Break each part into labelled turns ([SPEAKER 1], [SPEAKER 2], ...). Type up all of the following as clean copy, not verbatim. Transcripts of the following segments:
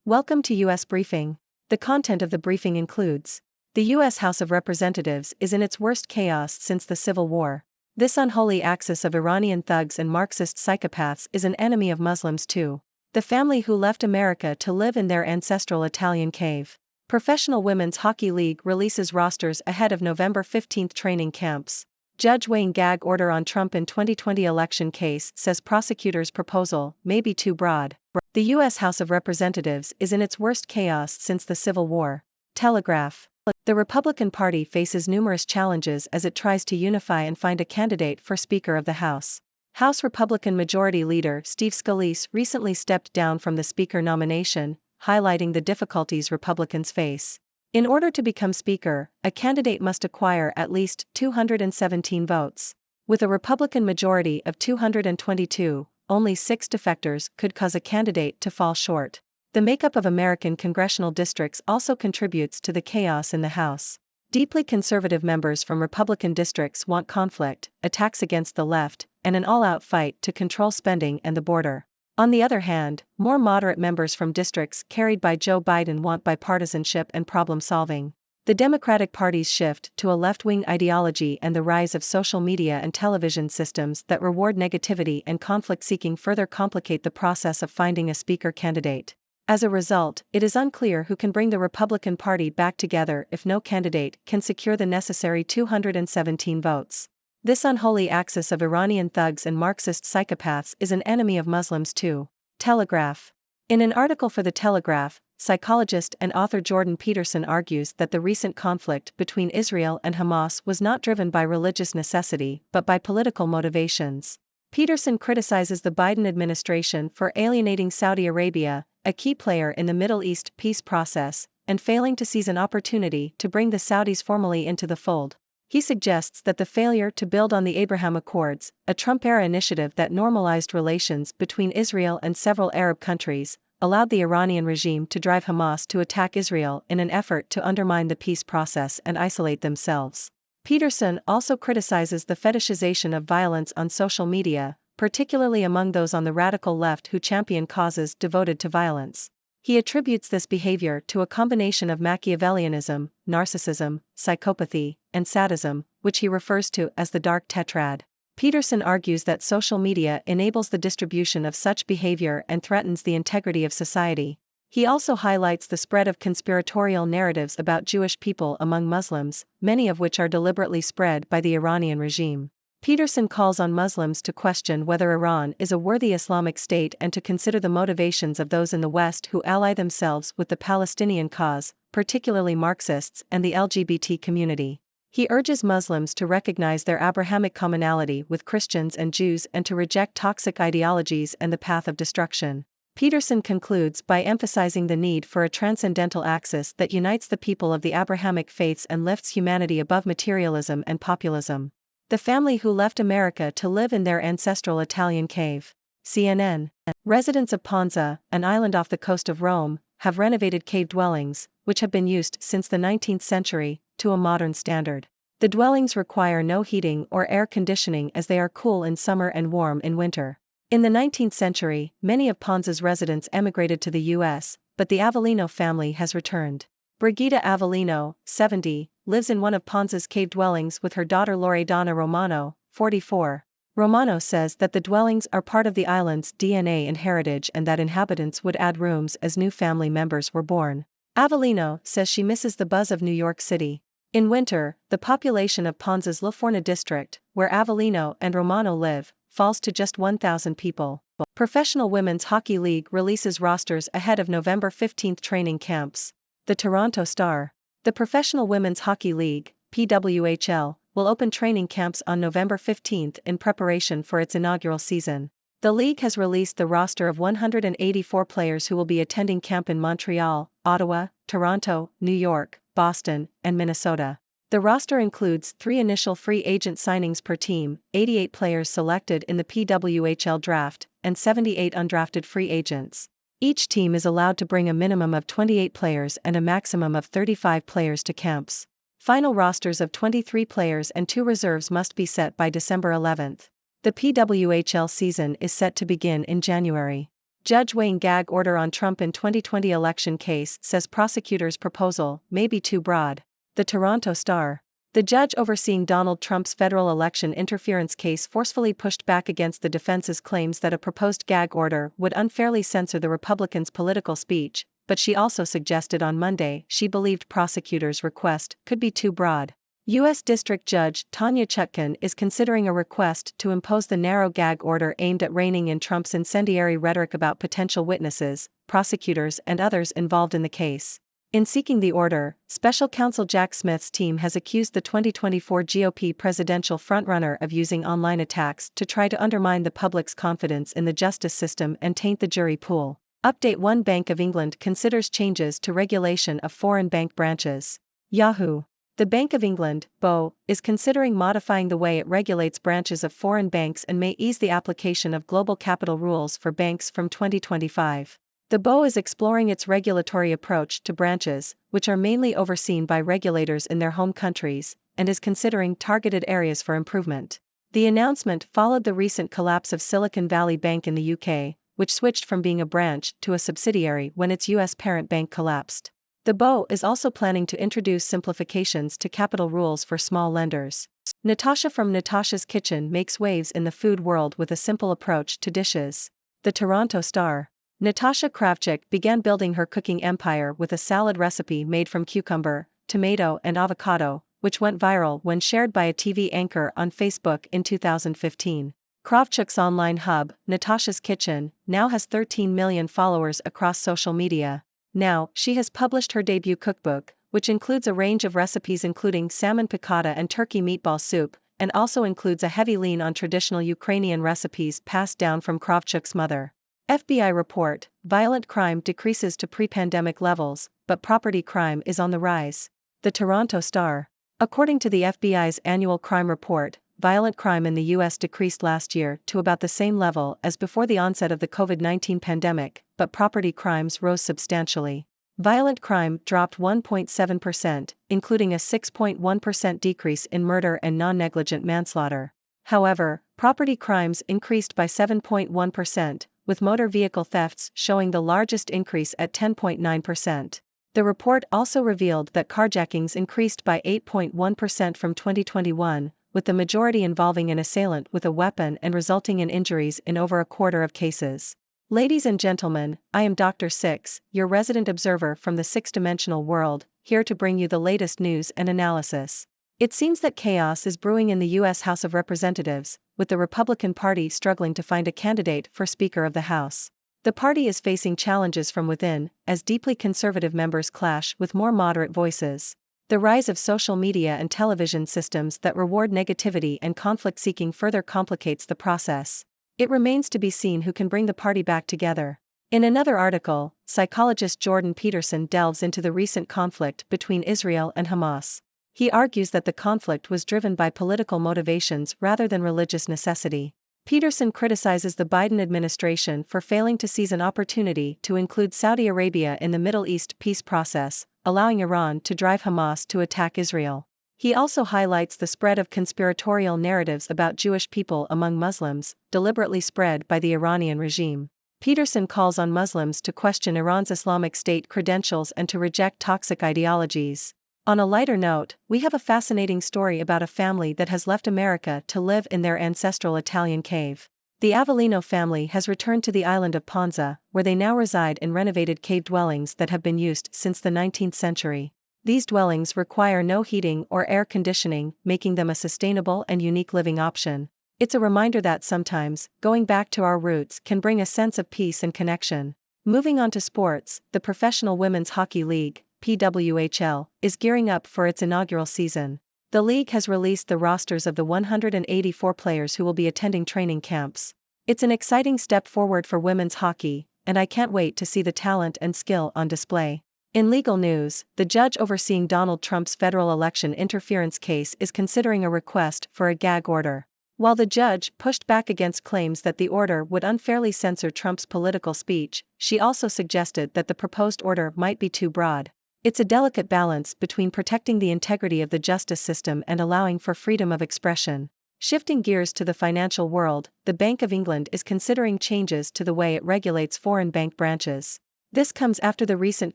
[SPEAKER 1] Welcome to U.S. Briefing. The content of the briefing includes: the U.S. House of Representatives is in its worst chaos since the Civil War. This unholy axis of Iranian thugs and Marxist psychopaths is an enemy of Muslims too. The family who left America to live in their ancestral Italian cave. Professional Women's Hockey League releases rosters ahead of November 15 training camps. Judge weighing gag order on Trump in 2020 election case says prosecutor's proposal may be too broad. The U.S. House of Representatives is in its worst chaos since the Civil War. Telegraph. The Republican Party faces numerous challenges as it tries to unify and find a candidate for Speaker of the House. House Republican Majority Leader Steve Scalise recently stepped down from the Speaker nomination, highlighting the difficulties Republicans face. In order to become Speaker, a candidate must acquire at least 217 votes. With a Republican majority of 222, only 6 defectors could cause a candidate to fall short. The makeup of American congressional districts also contributes to the chaos in the House. Deeply conservative members from Republican districts want conflict, attacks against the left, and an all-out fight to control spending and the border. On the other hand, more moderate members from districts carried by Joe Biden want bipartisanship and problem-solving. The Democratic Party's shift to a left-wing ideology and the rise of social media and television systems that reward negativity and conflict-seeking further complicate the process of finding a Speaker candidate. As a result, it is unclear who can bring the Republican Party back together if no candidate can secure the necessary 217 votes. This unholy axis of Iranian thugs and Marxist psychopaths is an enemy of Muslims too. Telegraph. In an article for The Telegraph, psychologist and author Jordan Peterson argues that the recent conflict between Israel and Hamas was not driven by religious necessity but by political motivations. Peterson criticizes the Biden administration for alienating Saudi Arabia, a key player in the Middle East peace process, and failing to seize an opportunity to bring the Saudis formally into the fold. He suggests that the failure to build on the Abraham Accords, a Trump-era initiative that normalized relations between Israel and several Arab countries, allowed the Iranian regime to drive Hamas to attack Israel in an effort to undermine the peace process and isolate themselves. Peterson also criticizes the fetishization of violence on social media, particularly among those on the radical left who champion causes devoted to violence. He attributes this behavior to a combination of Machiavellianism, narcissism, psychopathy, and sadism, which he refers to as the dark tetrad. Peterson argues that social media enables the distribution of such behavior and threatens the integrity of society. He also highlights the spread of conspiratorial narratives about Jewish people among Muslims, many of which are deliberately spread by the Iranian regime. Peterson calls on Muslims to question whether Iran is a worthy Islamic state and to consider the motivations of those in the West who ally themselves with the Palestinian cause, particularly Marxists and the LGBT community. He urges Muslims to recognize their Abrahamic commonality with Christians and Jews and to reject toxic ideologies and the path of destruction. Peterson concludes by emphasizing the need for a transcendental axis that unites the people of the Abrahamic faiths and lifts humanity above materialism and populism. The family who left America to live in their ancestral Italian cave. CNN. Residents of Ponza, an island off the coast of Rome, have renovated cave dwellings, which have been used since the 19th century, to a modern standard. The dwellings require no heating or air conditioning as they are cool in summer and warm in winter. In the 19th century, many of Ponza's residents emigrated to the U.S., but the Avellino family has returned. Brigida Avellino, 70, lives in one of Ponza's cave dwellings with her daughter Loredana Romano, 44. Romano says that the dwellings are part of the island's DNA and heritage and that inhabitants would add rooms as new family members were born. Avellino says she misses the buzz of New York City. In winter, the population of Ponza's La Forna district, where Avellino and Romano live, falls to just 1,000 people. Professional Women's Hockey League releases rosters ahead of November 15 training camps. The Toronto Star. The Professional Women's Hockey League, PWHL, will open training camps on November 15 in preparation for its inaugural season. The league has released the roster of 184 players who will be attending camp in Montreal, Ottawa, Toronto, New York, Boston, and Minnesota. The roster includes 3 initial free agent signings per team, 88 players selected in the PWHL draft, and 78 undrafted free agents. Each team is allowed to bring a minimum of 28 players and a maximum of 35 players to camps. Final rosters of 23 players and 2 reserves must be set by December 11. The PWHL season is set to begin in January. Judge weighing gag order on Trump in 2020 election case says prosecutor's proposal may be too broad. The Toronto Star. The judge overseeing Donald Trump's federal election interference case forcefully pushed back against the defense's claims that a proposed gag order would unfairly censor the Republicans' political speech, but she also suggested on Monday she believed prosecutors' request could be too broad. U.S. District Judge Tanya Chutkan is considering a request to impose the narrow gag order aimed at reining in Trump's incendiary rhetoric about potential witnesses, prosecutors, and others involved in the case. In seeking the order, special counsel Jack Smith's team has accused the 2024 GOP presidential frontrunner of using online attacks to try to undermine the public's confidence in the justice system and taint the jury pool. Update: One Bank of England considers changes to regulation of foreign bank branches. Yahoo! The Bank of England, BoE, is considering modifying the way it regulates branches of foreign banks and may ease the application of global capital rules for banks from 2025. The BoE is exploring its regulatory approach to branches, which are mainly overseen by regulators in their home countries, and is considering targeted areas for improvement. The announcement followed the recent collapse of Silicon Valley Bank in the UK, which switched from being a branch to a subsidiary when its US parent bank collapsed. The BoE is also planning to introduce simplifications to capital rules for small lenders. Natasha from Natasha's Kitchen makes waves in the food world with a simple approach to dishes. The Toronto Star. Natasha Kravchuk began building her cooking empire with a salad recipe made from cucumber, tomato, and avocado, which went viral when shared by a TV anchor on Facebook in 2015. Kravchuk's online hub, Natasha's Kitchen, now has 13 million followers across social media. Now, she has published her debut cookbook, which includes a range of recipes including salmon piccata and turkey meatball soup, and also includes a heavy lean on traditional Ukrainian recipes passed down from Kravchuk's mother. FBI report: violent crime decreases to pre-pandemic levels, but property crime is on the rise. The Toronto Star. According to the FBI's annual crime report, violent crime in the U.S. decreased last year to about the same level as before the onset of the COVID-19 pandemic, but property crimes rose substantially. Violent crime dropped 1.7%, including a 6.1% decrease in murder and non-negligent manslaughter. However, property crimes increased by 7.1%, with motor vehicle thefts showing the largest increase at 10.9%. The report also revealed that carjackings increased by 8.1% from 2021, with the majority involving an assailant with a weapon and resulting in injuries in over a quarter of cases. Ladies and gentlemen, I am Dr. Six, your resident observer from the six-dimensional world, here to bring you the latest news and analysis. It seems that chaos is brewing in the U.S. House of Representatives, with the Republican Party struggling to find a candidate for Speaker of the House. The party is facing challenges from within, as deeply conservative members clash with more moderate voices. The rise of social media and television systems that reward negativity and conflict-seeking further complicates the process. It remains to be seen who can bring the party back together. In another article, psychologist Jordan Peterson delves into the recent conflict between Israel and Hamas. He argues that the conflict was driven by political motivations rather than religious necessity. Peterson criticizes the Biden administration for failing to seize an opportunity to include Saudi Arabia in the Middle East peace process, allowing Iran to drive Hamas to attack Israel. He also highlights the spread of conspiratorial narratives about Jewish people among Muslims, deliberately spread by the Iranian regime. Peterson calls on Muslims to question Iran's Islamic State credentials and to reject toxic ideologies. On a lighter note, we have a fascinating story about a family that has left America to live in their ancestral Italian cave. The Avellino family has returned to the island of Ponza, where they now reside in renovated cave dwellings that have been used since the 19th century. These dwellings require no heating or air conditioning, making them a sustainable and unique living option. It's a reminder that sometimes, going back to our roots can bring a sense of peace and connection. Moving on to sports, the Professional Women's Hockey League, PWHL, is gearing up for its inaugural season. The league has released the rosters of the 184 players who will be attending training camps. It's an exciting step forward for women's hockey, and I can't wait to see the talent and skill on display. In legal news, the judge overseeing Donald Trump's federal election interference case is considering a request for a gag order. While the judge pushed back against claims that the order would unfairly censor Trump's political speech, she also suggested that the proposed order might be too broad. It's a delicate balance between protecting the integrity of the justice system and allowing for freedom of expression. Shifting gears to the financial world, the Bank of England is considering changes to the way it regulates foreign bank branches. This comes after the recent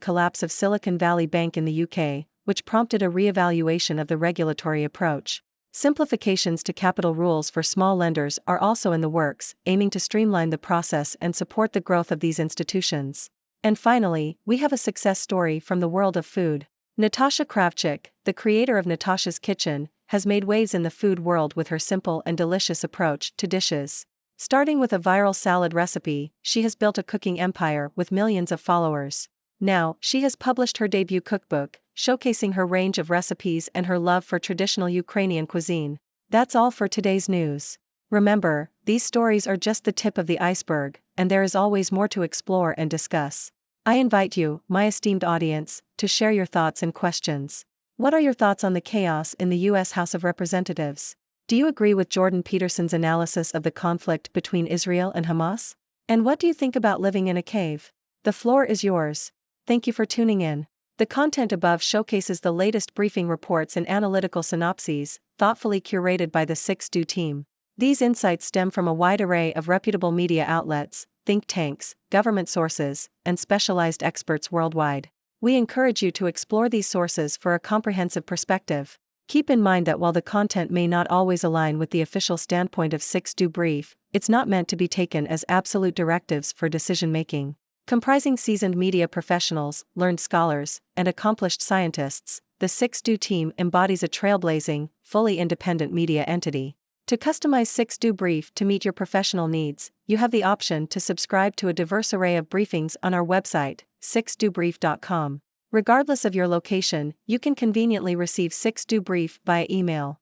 [SPEAKER 1] collapse of Silicon Valley Bank in the UK, which prompted a re-evaluation of the regulatory approach. Simplifications to capital rules for small lenders are also in the works, aiming to streamline the process and support the growth of these institutions. And finally, we have a success story from the world of food. Natasha Kravchuk, the creator of Natasha's Kitchen, has made waves in the food world with her simple and delicious approach to dishes. Starting with a viral salad recipe, she has built a cooking empire with millions of followers. Now, she has published her debut cookbook, showcasing her range of recipes and her love for traditional Ukrainian cuisine. That's all for today's news. Remember, these stories are just the tip of the iceberg, and there is always more to explore and discuss. I invite you, my esteemed audience, to share your thoughts and questions. What are your thoughts on the chaos in the U.S. House of Representatives? Do you agree with Jordan Peterson's analysis of the conflict between Israel and Hamas? And what do you think about living in a cave? The floor is yours. Thank you for tuning in. The content above showcases the latest briefing reports and analytical synopses, thoughtfully curated by the 6Do team. These insights stem from a wide array of reputable media outlets, think tanks, government sources, and specialized experts worldwide. We encourage you to explore these sources for a comprehensive perspective. Keep in mind that while the content may not always align with the official standpoint of 6Do Brief, it's not meant to be taken as absolute directives for decision-making. Comprising seasoned media professionals, learned scholars, and accomplished scientists, the 6Do team embodies a trailblazing, fully independent media entity. To customize 6Do Brief to meet your professional needs, you have the option to subscribe to a diverse array of briefings on our website, 6dobrief.com. Regardless of your location, you can conveniently receive 6Do Brief via email.